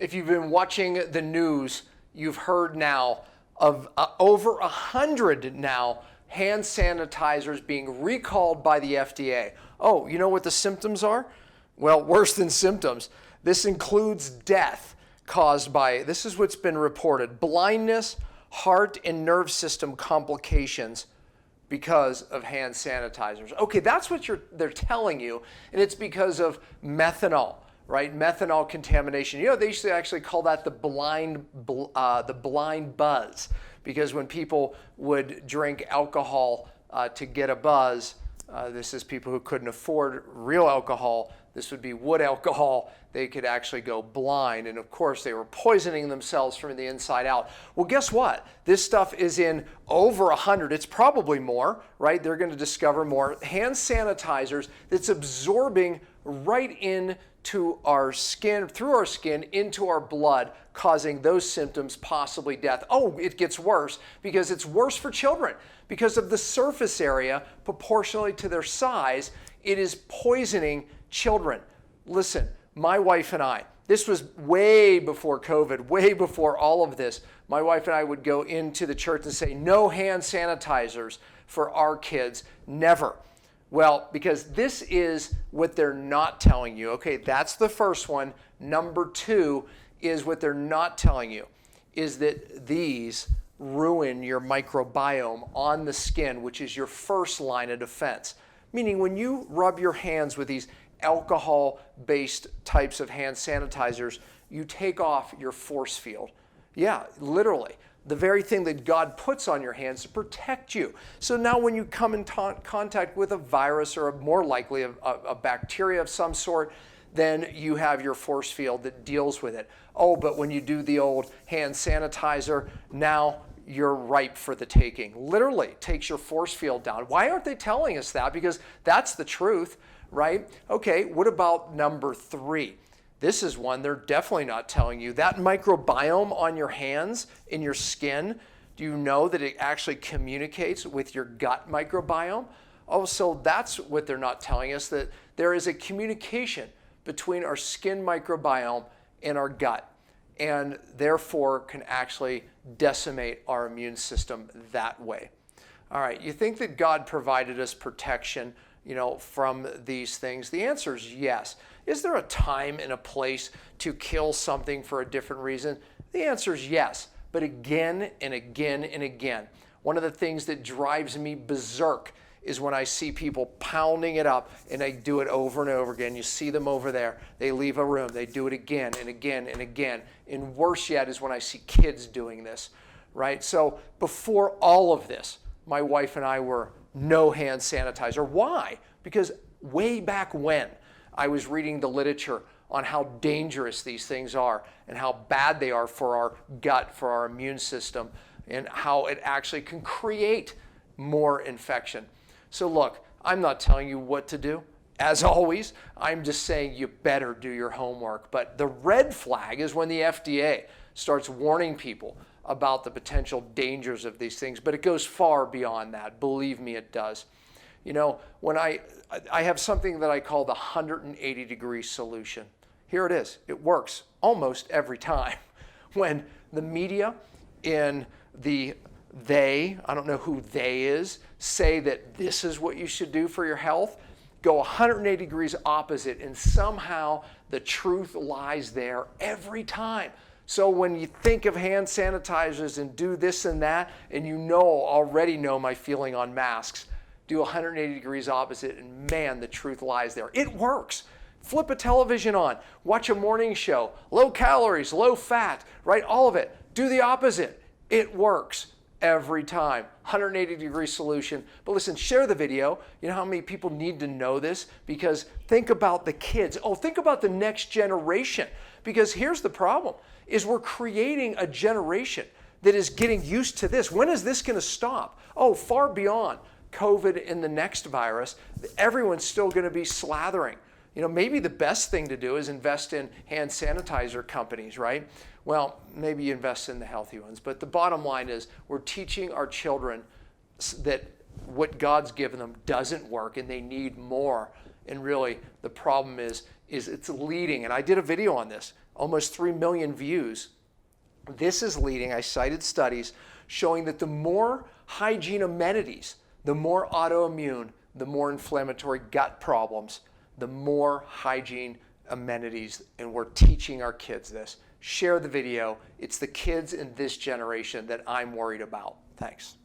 If you've been watching the news, you've heard now of over 100 now hand sanitizers being recalled by the FDA. Oh, you know what the symptoms are? Well, worse than symptoms. This includes death caused by, this is what's been reported, blindness, heart and nerve system complications because of hand sanitizers. Okay, that's what they're telling you, and it's because of methanol, right? Methanol contamination. You know, they used to actually call that the blind buzz, because when people would drink alcohol to get a buzz, this is people who couldn't afford real alcohol. This would be wood alcohol. They could actually go blind. And of course, they were poisoning themselves from the inside out. Well, guess what? This stuff is in over 100. It's probably more, right? They're going to discover more hand sanitizers that's absorbing right into our skin, through our skin, into our blood, causing those symptoms, possibly death. Oh, it gets worse because it's worse for children. Because of the surface area, proportionally to their size, it is poisoning children. Listen, my wife and I, this was way before COVID, way before all of this. My wife and I would go into the church and say, no hand sanitizers for our kids, never. Well, because this is what they're not telling you. Okay, that's the first one. Number two is what they're not telling you, is that these ruin your microbiome on the skin, which is your first line of defense. Meaning when you rub your hands with these alcohol-based types of hand sanitizers, you take off your force field. Yeah, literally. The very thing that God puts on your hands to protect you. So now when you come in contact with a virus or more likely a bacteria of some sort, then you have your force field that deals with it. Oh, but when you do the old hand sanitizer, now you're ripe for the taking. Literally takes your force field down. Why aren't they telling us that? Because that's the truth, right? Okay, what about number three? This is one they're definitely not telling you. That microbiome on your hands, in your skin, do you know that it actually communicates with your gut microbiome? Oh, so that's what they're not telling us, that there is a communication between our skin microbiome and our gut, and therefore can actually decimate our immune system that way. All right, you think that God provided us protection, from these things? The answer is yes. Is there a time and a place to kill something for a different reason? The answer is yes, but again and again and again. One of the things that drives me berserk is when I see people pounding it up, and they do it over and over again. You see them over there. They leave a room. They do it again and again and again. And worse yet is when I see kids doing this, right? So before all of this, my wife and I were no hand sanitizer. Why? Because way back when, I was reading the literature on how dangerous these things are and how bad they are for our gut, for our immune system, and how it actually can create more infection. So look, I'm not telling you what to do. As always, I'm just saying you better do your homework. But the red flag is when the FDA starts warning people about the potential dangers of these things. But it goes far beyond that. Believe me, it does. When I have something that I call the 180-degree solution. Here it is. It works almost every time. When the media in I don't know who they is, say that this is what you should do for your health, go 180 degrees opposite, and somehow the truth lies there every time. So when you think of hand sanitizers and do this and that, and already know my feeling on masks, do 180 degrees opposite, and man, the truth lies there. It works. Flip a television on, watch a morning show, low calories, low fat, right? All of it. Do the opposite. It works every time. 180-degree solution. But listen, share the video. You know how many people need to know this? Because think about the kids. Oh, think about the next generation. Because here's the problem, is we're creating a generation that is getting used to this. When is this going to stop? Oh, far beyond COVID and the next virus, everyone's still going to be slathering. Maybe the best thing to do is invest in hand sanitizer companies, right? Well, maybe you invest in the healthy ones. But the bottom line is we're teaching our children that what God's given them doesn't work and they need more. And really, the problem is it's leading, and I did a video on this, almost 3 million views. This is leading, I cited studies showing that the more hygiene amenities, the more autoimmune, the more inflammatory gut problems, the more hygiene amenities, and we're teaching our kids this. Share the video. It's the kids in this generation that I'm worried about. Thanks.